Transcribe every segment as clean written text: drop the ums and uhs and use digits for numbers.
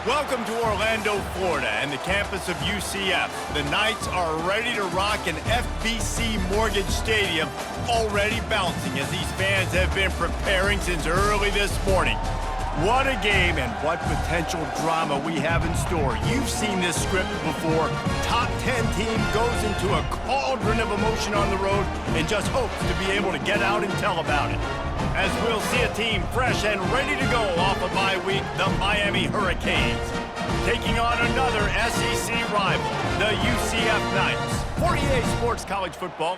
Welcome to Orlando, Florida, and the campus of UCF. The Knights are ready to rock an FBC Mortgage Stadium, already bouncing as these fans have been preparing since early this morning. What a game and what potential drama we have in store. You've seen this script before. Top 10 team goes into a cauldron of emotion on the road and just hopes to be able to get out and tell about it. As we'll see a team fresh and ready to go off a bye week, the Miami Hurricanes, taking on another SEC rival, the UCF Knights. For EA Sports College Football.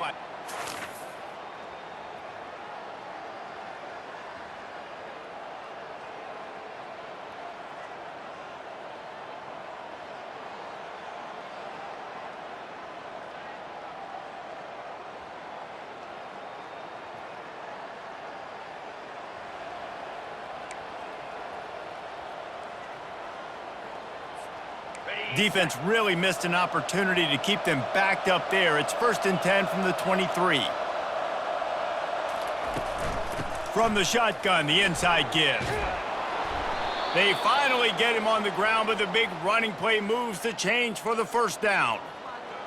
Defense really missed an opportunity to keep them backed up there. It's 1st and 10 from the 23. From the shotgun, the inside give. They finally get him on the ground, but the big running play moves the chains for the first down.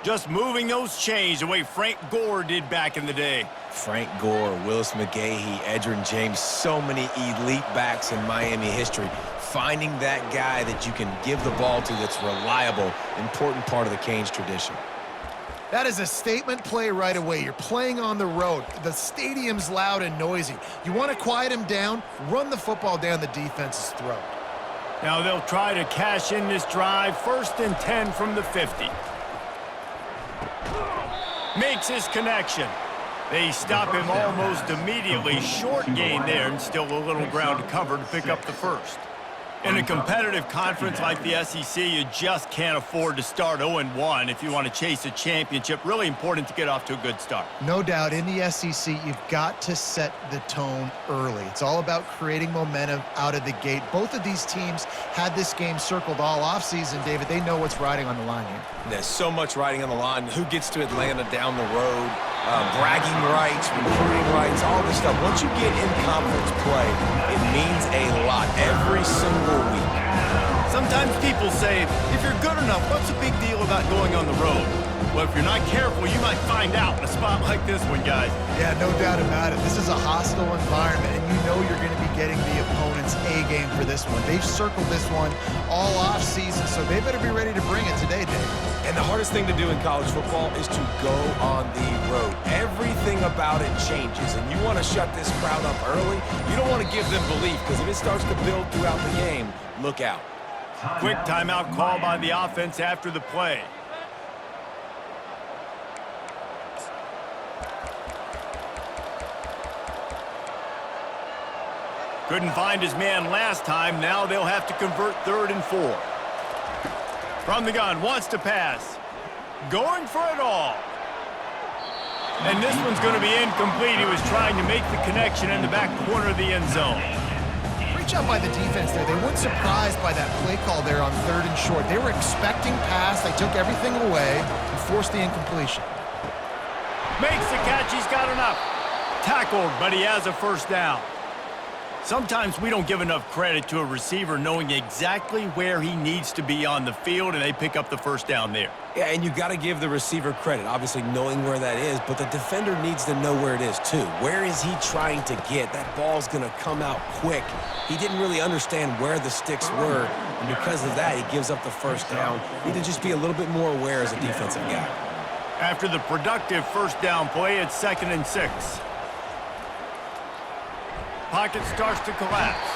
Just moving those chains the way Frank Gore did back in the day. Frank Gore, Willis McGahee, Edgerrin James, so many elite backs in Miami history. Finding that guy that you can give the ball to that's reliable, important part of the Canes tradition. That is a statement play right away. You're playing on the road. The stadium's loud and noisy. You want to quiet him down, run the football down the defense's throat. Now they'll try to cash in this drive. 1st and 10 from the 50. Makes his connection. They stop him almost immediately. Short gain there and still a little ground to cover to pick up the first. In a competitive conference like the SEC, you just can't afford to start 0-1 if you want to chase a championship. Really important to get off to a good start. No doubt, in the SEC, you've got to set the tone early. It's all about creating momentum out of the gate. Both of these teams had this game circled all offseason, David. They know what's riding on the line here. There's so much riding on the line. Who gets to Atlanta down the road? Bragging rights, recruiting rights, all this stuff. Once you get in conference play, it means a lot every single week. Sometimes people say, if you're good enough, what's the big deal about going on the road? Well, if you're not careful, you might find out in a spot like this one, guys. Yeah, no doubt about it. This is a hostile environment, and you know you're going to be getting the opponent's A game for this one. They've circled this one all off-season, so they better be ready to bring it today, Dave. And the hardest thing to do in college football is to go on the road. Everything about it changes, and you want to shut this crowd up early. You don't want to give them belief, because if it starts to build throughout the game, look out. Quick timeout call by the offense after the play. Couldn't find his man last time. Now they'll have to convert 3rd and 4. From the gun, wants to pass. Going for it all. And this one's going to be incomplete. He was trying to make the connection in the back corner of the end zone. Great job by the defense there. They weren't surprised by that play call there on 3rd and short. They were expecting pass. They took everything away and forced the incompletion. Makes the catch. He's got enough. Tackled, but he has a first down. Sometimes we don't give enough credit to a receiver knowing exactly where he needs to be on the field, and they pick up the first down there. Yeah, and you got to give the receiver credit, obviously knowing where that is, but the defender needs to know where it is too. Where is he trying to get? That ball's going to come out quick. He didn't really understand where the sticks were, and because of that, he gives up the first down. Need to just be a little bit more aware as a defensive guy. After the productive first down play, it's 2nd and 6. Pocket starts to collapse.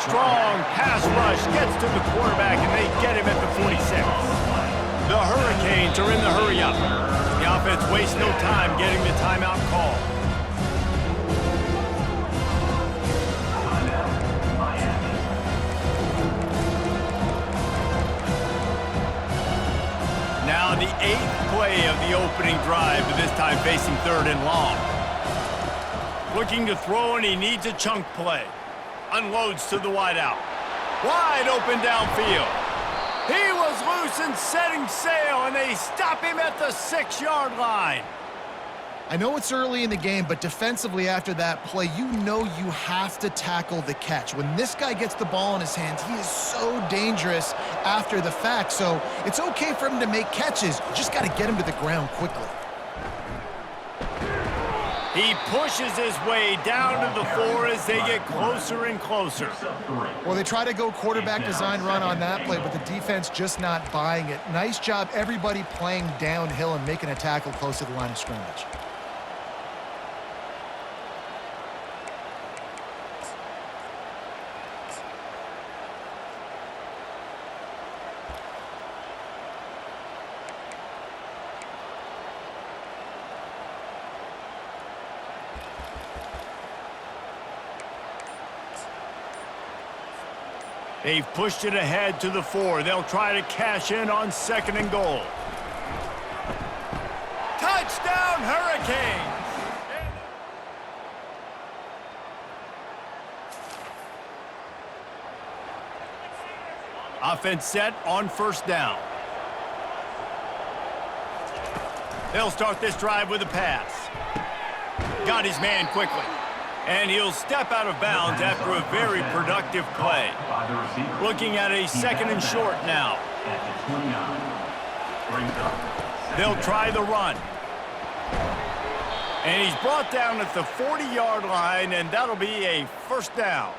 Strong pass rush gets to the quarterback, and they get him at the 46. The Hurricanes are in the hurry-up. The offense wastes no time getting the timeout call. Now the 8th play of the opening drive, but this time facing 3rd and long. Looking to throw, and he needs a chunk play. Unloads to the wideout. Wide open downfield. He was loose and setting sail, and they stop him at the 6-yard line. I know it's early in the game, but defensively after that play, you know you have to tackle the catch. When this guy gets the ball in his hands, he is so dangerous after the fact. So it's okay for him to make catches. You just got to get him to the ground quickly. He pushes his way down to the floor as they get closer and closer. Well, they try to go quarterback design run on that play, but the defense just not buying it. Nice job, everybody playing downhill and making a tackle close to the line of scrimmage. They've pushed it ahead to the 4. They'll try to cash in on 2nd and goal. Touchdown, Hurricanes! Offense set on 1st down. They'll start this drive with a pass. Got his man quickly. And he'll step out of bounds after a very productive play. Looking at a 2nd and short now. They'll try the run. And he's brought down at the 40-yard line, and that'll be a 1st down.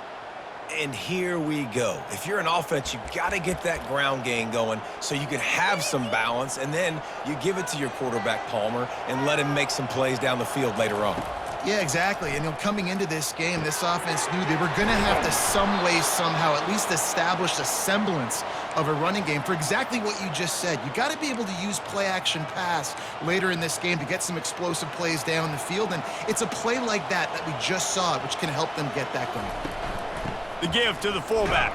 And here we go. If you're an offense, you've got to get that ground game going so you can have some balance, and then you give it to your quarterback, Palmer, and let him make some plays down the field later on. Yeah, exactly. And coming into this game, this offense knew they were going to have to some way, somehow, at least establish a semblance of a running game for exactly what you just said. You got to be able to use play-action pass later in this game to get some explosive plays down the field. And it's a play like that we just saw, which can help them get that going. The give to the fullback.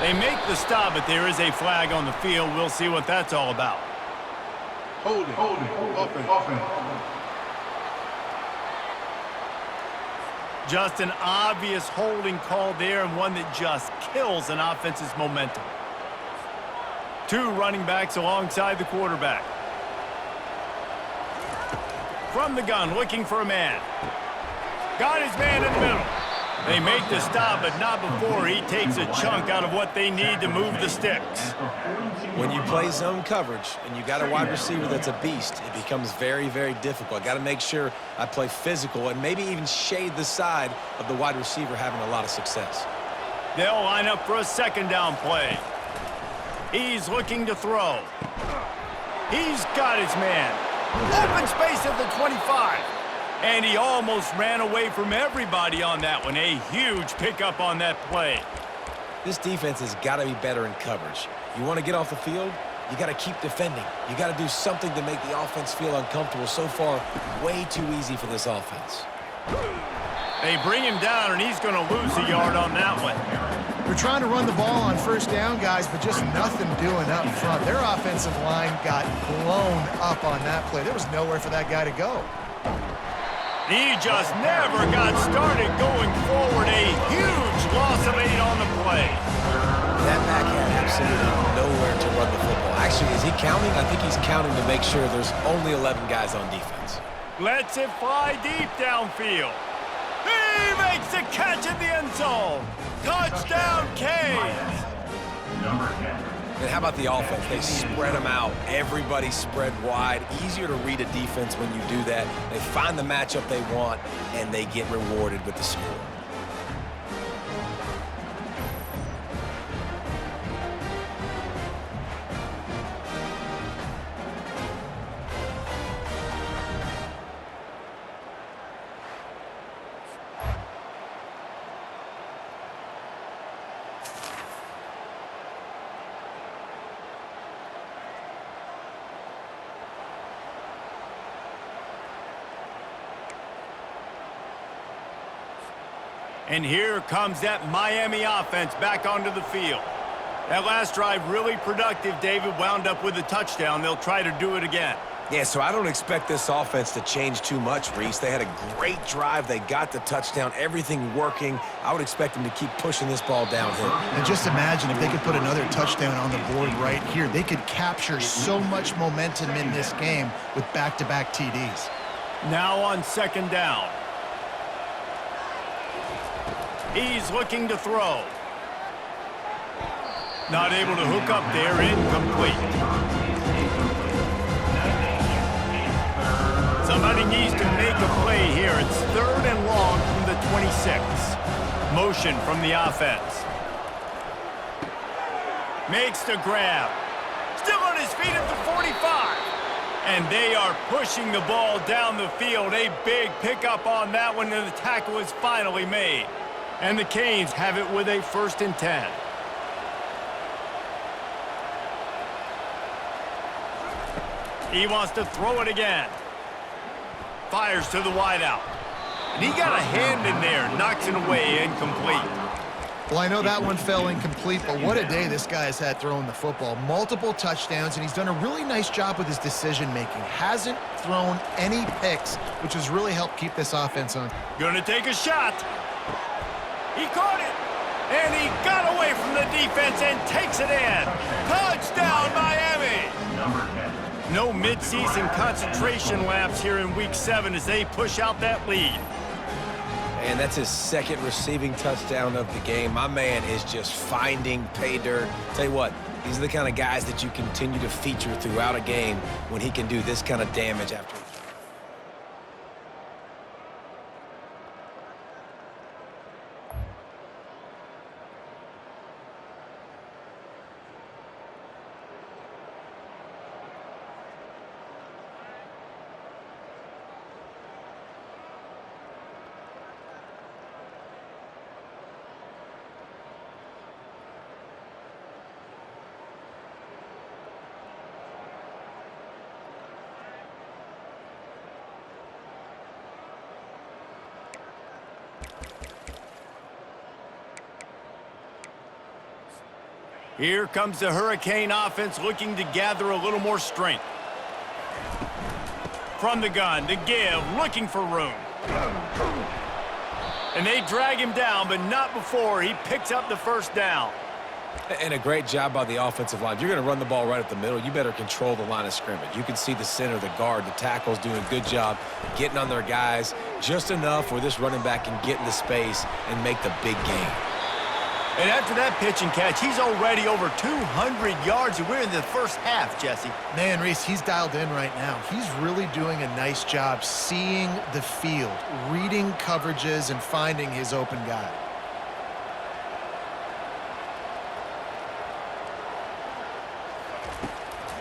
They make the stop, but there is a flag on the field. We'll see what that's all about. Hold it, offense. Just an obvious holding call there, and one that just kills an offense's momentum. 2 running backs alongside the quarterback. From the gun, looking for a man. Got his man in the middle. They make the stop, but not before he takes a chunk out of what they need to move the sticks. When you play zone coverage and you got a wide receiver that's a beast, it becomes very, very difficult. I got to make sure I play physical and maybe even shade the side of the wide receiver having a lot of success. They'll line up for a 2nd down play. He's looking to throw. He's got his man. Open space at the 25. And he almost ran away from everybody on that one. A huge pickup on that play. This defense has got to be better in coverage. You want to get off the field, you got to keep defending. You got to do something to make the offense feel uncomfortable. So far, way too easy for this offense. They bring him down, and he's going to lose a yard on that one. They're trying to run the ball on 1st down, guys, but just nothing doing up front. Their offensive line got blown up on that play. There was nowhere for that guy to go. He just never got started going forward. A huge loss of 8 on the play. That back had absolutely nowhere to run the football. Actually, is he counting? I think he's counting to make sure there's only 11 guys on defense. Lets it fly deep downfield. He makes the catch in the end zone. Touchdown, Canes. Number 10. And how about the offense? They spread them out. Everybody spread wide. Easier to read a defense when you do that. They find the matchup they want, and they get rewarded with the score. And here comes that Miami offense back onto the field. That last drive really productive. David wound up with a touchdown. They'll try to do it again. Yeah, so I don't expect this offense to change too much, Reese. They had a great drive. They got the touchdown, everything working. I would expect them to keep pushing this ball downhill. And just imagine if they could put another touchdown on the board right here. They could capture so much momentum in this game with back-to-back TDs. Now on second down. He's looking to throw. Not able to hook up there, incomplete. Somebody needs to make a play here. It's 3rd and long from the 26. Motion from the offense. Makes the grab. Still on his feet at the 45. And they are pushing the ball down the field. A big pickup on that one, and the tackle is finally made. And the Canes have it with a 1st and 10. He wants to throw it again. Fires to the wideout. And he got a hand in there, knocks it away, incomplete. Well, I know that one fell incomplete, but what a day this guy has had throwing the football. Multiple touchdowns, and he's done a really nice job with his decision-making. Hasn't thrown any picks, which has really helped keep this offense on. Gonna take a shot. He caught it. And he got away from the defense and takes it in. Touchdown, Miami! Number 10. No midseason concentration laps here in Week 7 as they push out that lead. And that's his 2nd receiving touchdown of the game. My man is just finding pay dirt. Tell you what, these are the kind of guys that you continue to feature throughout a game when he can do this kind of damage after. Here comes the Hurricane offense looking to gather a little more strength. From the gun, to give, looking for room. And they drag him down, but not before he picks up the 1st down. And a great job by the offensive line. If you're going to run the ball right up the middle, you better control the line of scrimmage. You can see the center, the guard, the tackles doing a good job getting on their guys just enough where this running back can get into space and make the big game. And after that pitch and catch, he's already over 200 yards, and we're in the 1st half, Jesse. Man, Reese, he's dialed in right now. He's really doing a nice job seeing the field, reading coverages, and finding his open guy.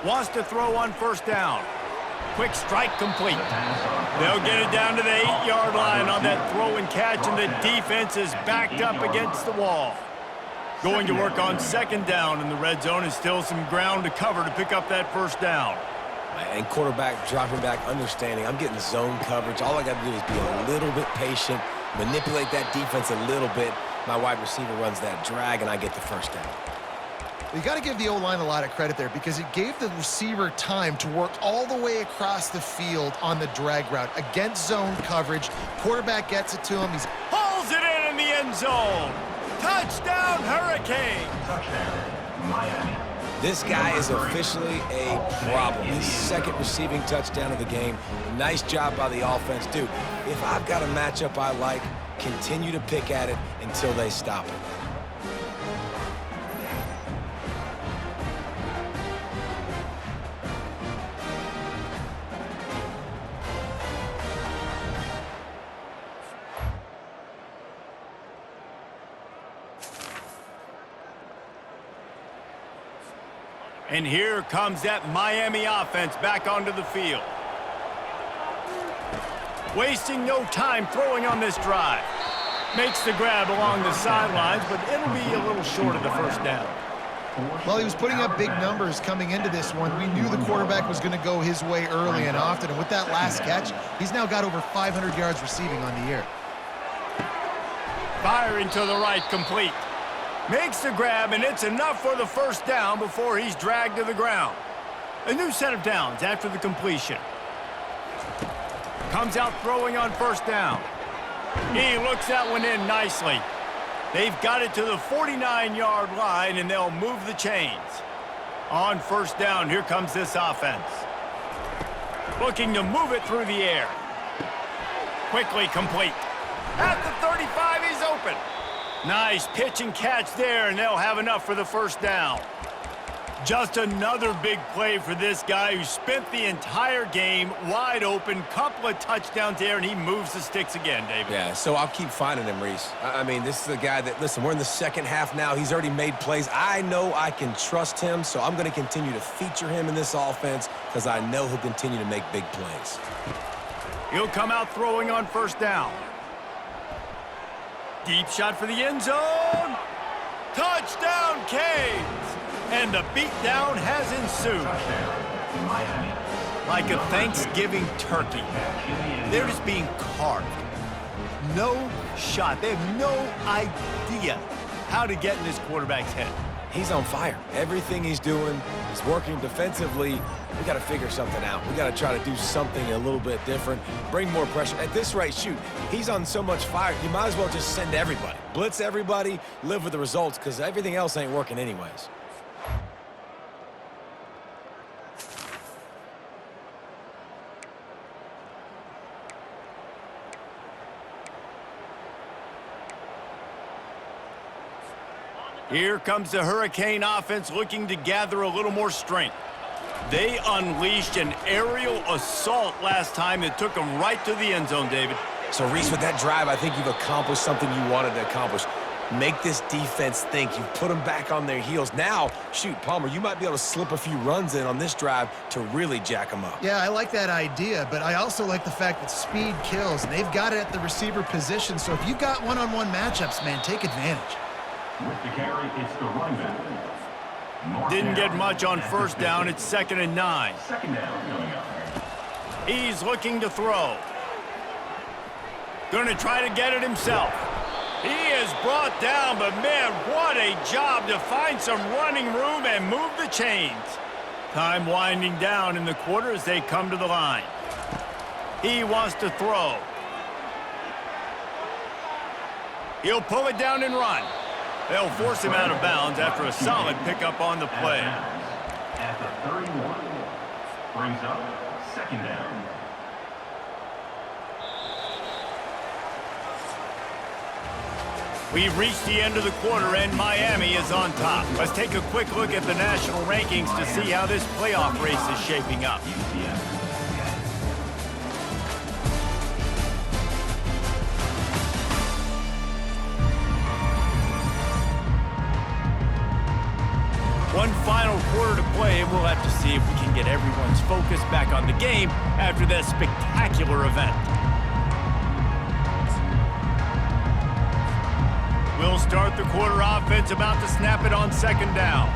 Wants to throw on 1st down. Quick strike complete. They'll get it down to the 8-yard line on that throw and catch, and the defense is backed up against the wall. Going to work on 2nd down in the red zone, and still some ground to cover to pick up that 1st down. And quarterback dropping back, understanding I'm getting zone coverage. All I got to do is be a little bit patient, manipulate that defense a little bit. My wide receiver runs that drag, and I get the 1st down. You got to give the O-line a lot of credit there because it gave the receiver time to work all the way across the field on the drag route against zone coverage. Quarterback gets it to him. He's Pulls it in the end zone. Touchdown, Hurricane. Touchdown, Miami. This guy is officially a problem. His 2nd receiving touchdown of the game. Nice job by the offense. Dude, if I've got a matchup I like, continue to pick at it until they stop it. And here comes that Miami offense back onto the field. Wasting no time throwing on this drive. Makes the grab along the sidelines, but it'll be a little short of the 1st down. Well, he was putting up big numbers coming into this one. We knew the quarterback was going to go his way early and often, and with that last catch, he's now got over 500 yards receiving on the year. Firing to the right, complete. Makes the grab, and it's enough for the 1st down before he's dragged to the ground. A new set of downs after the completion. Comes out throwing on 1st down. He looks that one in nicely. They've got it to the 49-yard line, and they'll move the chains. On 1st down, here comes this offense. Looking to move it through the air. quickly complete. At the 35, he's open. Nice pitch and catch there, and they'll have enough for the first down. Just another big play for this guy who spent the entire game wide open. Couple of touchdowns there, and he moves the sticks again, David. Yeah, so I'll keep finding him, Reese. I mean, this is a guy that, listen, we're in the second half now. He's already made plays. I know I can trust him, so I'm going to continue to feature him in this offense because I know he'll continue to make big plays. He'll come out throwing on first down. Deep shot for the end zone. Touchdown, Canes! And the beatdown has ensued. Touchdown, Miami. Like a Thanksgiving turkey, they're just being carved. No shot. They have no idea how to get in this quarterback's head. He's on fire. Everything he's doing is working defensively. We got to figure something out. We got to try to do something a little bit different, bring more pressure. At this rate, shoot, he's on so much fire, you might as well just send everybody. Blitz everybody, live with the results, because everything else ain't working anyways. Here comes the Hurricane offense looking to gather a little more strength. They unleashed an aerial assault last time that took them right to the end zone, David. So, Reese, with that drive, I think you've accomplished something you wanted to accomplish. Make this defense think. You've put them back on their heels. Now, shoot, Palmer, you might be able to slip a few runs in on this drive to really jack them up. Yeah, I like that idea, but I also like the fact that speed kills, and they've got it at the receiver position. So if you've got one-on-one matchups, man, take advantage. With the carry, it's the running back. Didn't get much on first down. It's 2nd and 9. Second down coming up. He's looking to throw. Going to try to get it himself. He is brought down, but man, what a job to find some running room and move the chains. Time winding down in the quarter as they come to the line. He wants to throw. He'll pull it down and run. They'll force him out of bounds after a solid pickup on the play. At the 31, brings up second down. We've reached the end of the quarter, and Miami is on top. Let's take a quick look at the national rankings to see how this playoff race is shaping up. One final quarter to play, and we'll have to see if we can get everyone's focus back on the game after that spectacular event. We'll start the quarter offense, about to snap it on second down.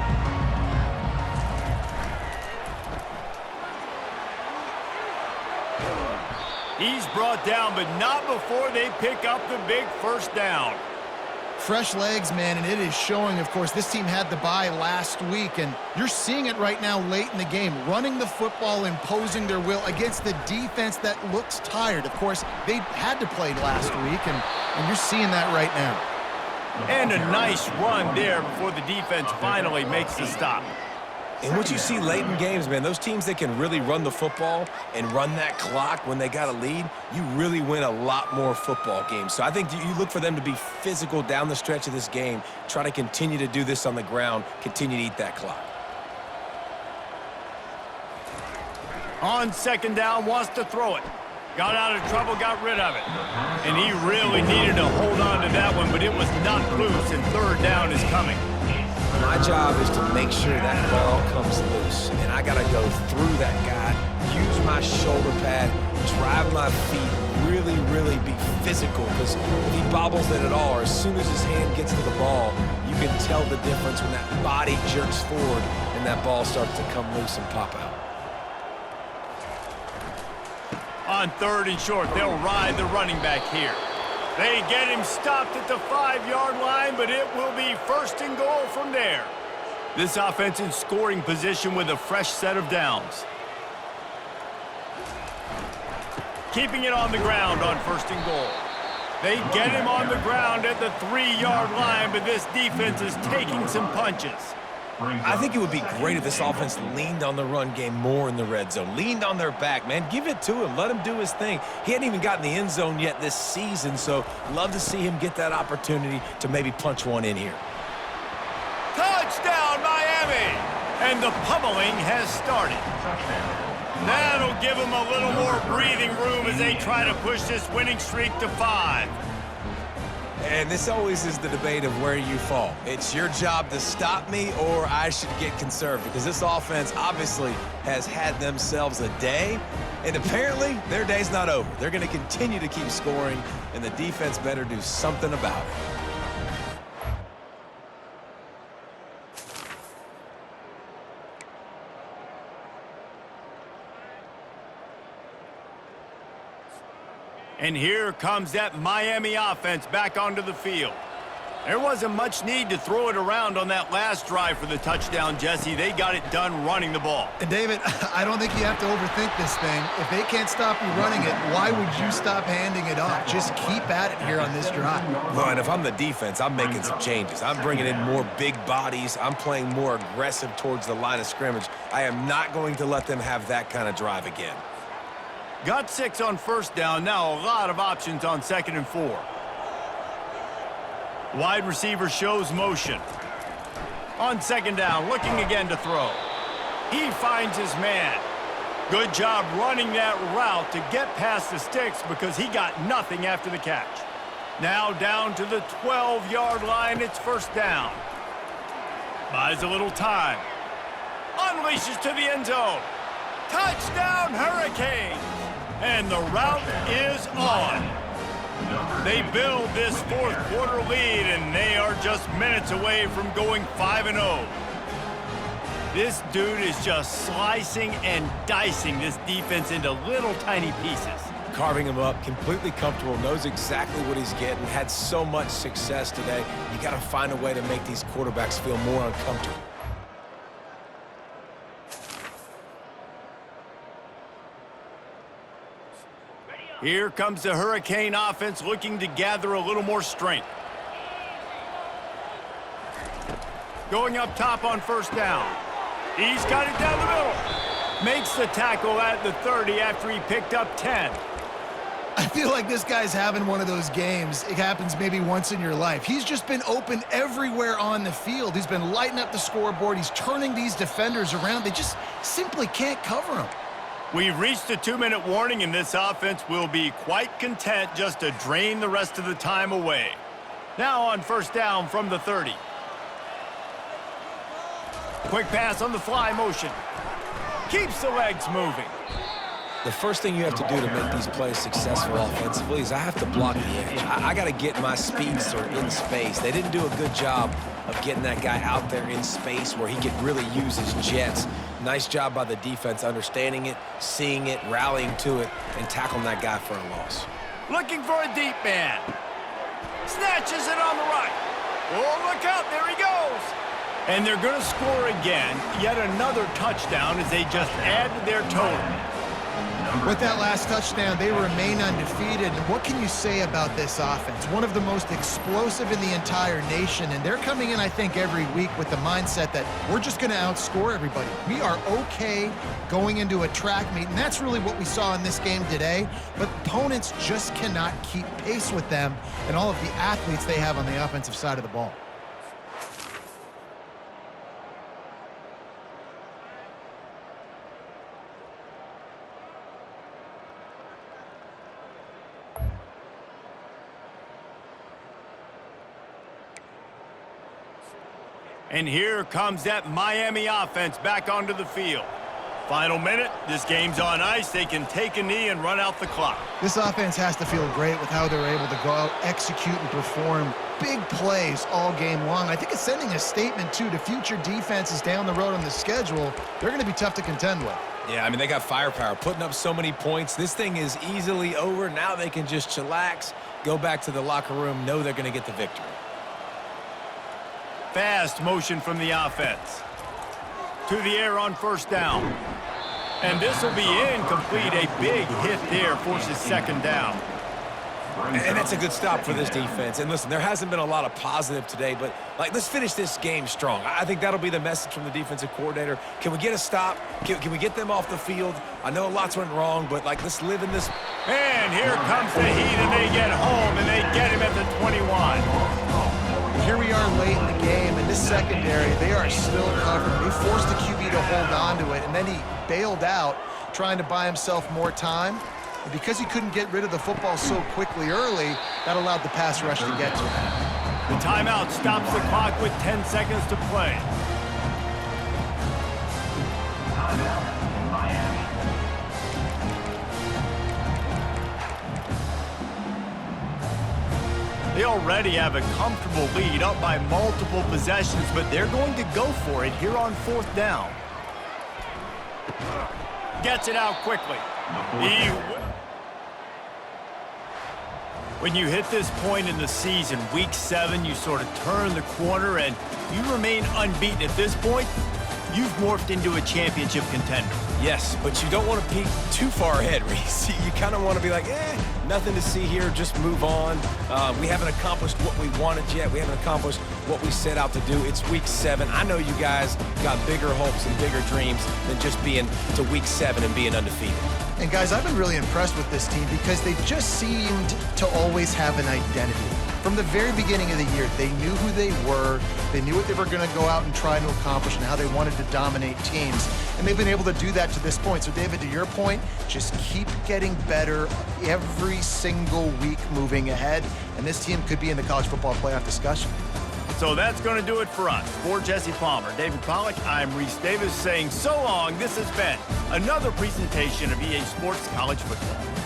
He's brought down, but not before they pick up the big first down. Fresh legs, man, and it is showing, of course. This team had the bye last week, and you're seeing it right now late in the game, running the football, imposing their will against the defense that looks tired. Of course, they had to play last week, and you're seeing that right now. And a nice run there before the defense finally makes the stop. And what you see late in games, man, those teams that can really run the football and run that clock when they got a lead, you really win a lot more football games. So I think you look for them to be physical down the stretch of this game, try to continue to do this on the ground, continue to eat that clock. On second down, wants to throw it. Got out of trouble, got rid of it. And he really needed to hold on to that one, but it was not loose, and third down is coming. My job is to make sure that ball comes loose, and I got to go through that guy, use my shoulder pad, drive my feet, really be physical, because if he bobbles it at all, or as soon as his hand gets to the ball, you can tell the difference when that body jerks forward and that ball starts to come loose and pop out. On third and short, they'll ride the running back here. They get him stopped at the 5-yard line, but it will be first and goal from there. This offense in scoring position with a fresh set of downs. Keeping it on the ground on first and goal. They get him on the ground at the 3-yard line, but this defense is taking some punches. Brings I up think it would be second great if this and offense goal. leaned on the run game more in the red zone. Leaned on their back, man. Give it to him. Let him do his thing. He hadn't even gotten the end zone yet this season, so love to see him get that opportunity to maybe punch one in here. Touchdown, Miami! And the pummeling has started. Touchdown. That'll give them a little more breathing room as they try to push this winning streak to 5. And this always is the debate of where you fall. It's your job to stop me or I should get conserved because this offense obviously has had themselves a day, and apparently their day's not over. They're going to continue to keep scoring, and the defense better do something about it. And here comes that Miami offense back onto the field. There wasn't much need to throw it around on that last drive for the touchdown, Jesse. They got it done running the ball. And David, I don't think you have to overthink this thing. If they can't stop you running it, why would you stop handing it off? Just keep at it here on this drive. Well, and if I'm the defense, I'm making some changes. I'm bringing in more big bodies. I'm playing more aggressive towards the line of scrimmage. I am not going to let them have that kind of drive again. Got 6 on first down. Now a lot of options on 2nd and 4. Wide receiver shows motion. On 2nd down, looking again to throw. He finds his man. Good job running that route to get past the sticks because he got nothing after the catch. Now down to the 12-yard line. It's first down. Buys a little time. Unleashes to the end zone. Touchdown, Hurricanes! And the route is on. They build this fourth quarter lead, and they are just minutes away from going 5-0. This dude is just slicing and dicing this defense into little tiny pieces. Carving him up, completely comfortable, knows exactly what he's getting, had so much success today. You got to find a way to make these quarterbacks feel more uncomfortable. Here comes the Hurricane offense looking to gather a little more strength. Going up top on first down. He's got it down the middle. Makes the tackle at the 30 after he picked up 10. I feel like this guy's having one of those games. It happens maybe once in your life. He's just been open everywhere on the field. He's been lighting up the scoreboard. He's turning these defenders around. They just simply can't cover him. We've reached a 2-minute warning, and this offense will be quite content just to drain the rest of the time away. Now on first down from the 30. Quick pass on the fly motion. Keeps the legs moving. The first thing you have to do to make these plays successful offensively is I have to block the edge. I got to get my speedster in space. They didn't do a good job of getting that guy out there in space where he could really use his jets. Nice job by the defense understanding it, seeing it, rallying to it, and tackling that guy for a loss. Looking for a deep man. Snatches it on the right. Oh, look out, there he goes. And they're going to score again. Yet another touchdown as they just add to their total. With that last touchdown, they remain undefeated. And what can you say about this offense? One of the most explosive in the entire nation, and they're coming in, I think, every week with the mindset that we're just going to outscore everybody. We are okay going into a track meet, and that's really what we saw in this game today. But opponents just cannot keep pace with them and all of the athletes they have on the offensive side of the ball. And here comes that Miami offense back onto the field. Final minute, this game's on ice. They can take a knee and run out the clock. This offense has to feel great with how they're able to go out, execute, and perform big plays all game long. I think it's sending a statement, too, to future defenses down the road on the schedule. They're going to be tough to contend with. Yeah, I mean, they got firepower, putting up so many points. This thing is easily over. Now they can just chillax, go back to the locker room, know they're going to get the victory. Fast motion from the offense. To the air on first down. And this will be incomplete. A big hit there forces second down. And that's a good stop for this defense. And listen, there hasn't been a lot of positive today, but let's finish this game strong. I think that'll be the message from the defensive coordinator. Can we get a stop? Can we get them off the field? I know lots went wrong, but let's live in this. And here comes the heat, and they get home, and they get him at the 21. Here we are late in the game, and this secondary, they are still covered. They forced the QB to hold on to it, and then he bailed out, trying to buy himself more time. And because he couldn't get rid of the football so quickly early, that allowed the pass rush to get to him. The timeout stops the clock with 10 seconds to play. Timeout, Miami. They already have a comfortable lead, up by multiple possessions, but they're going to go for it here on 4th down. Gets it out quickly. When you hit this point in the season, week 7, you sort of turn the corner and you remain unbeaten. At this point, you've morphed into a championship contender. Yes, but you don't want to peek too far ahead, Reese. You kind of want to be like, nothing to see here, just move on. We haven't accomplished what we wanted yet. We haven't accomplished what we set out to do. It's week 7. I know you guys got bigger hopes and bigger dreams than just being to week 7 and being undefeated. And guys, I've been really impressed with this team because they just seemed to always have an identity. From the very beginning of the year, they knew who they were, they knew what they were going to go out and try to accomplish and how they wanted to dominate teams. And they've been able to do that to this point. So David, to your point, just keep getting better every single week moving ahead. And this team could be in the college football playoff discussion. So that's going to do it for us. For Jesse Palmer, David Pollack, I'm Reese Davis saying so long. This has been another presentation of EA Sports College Football.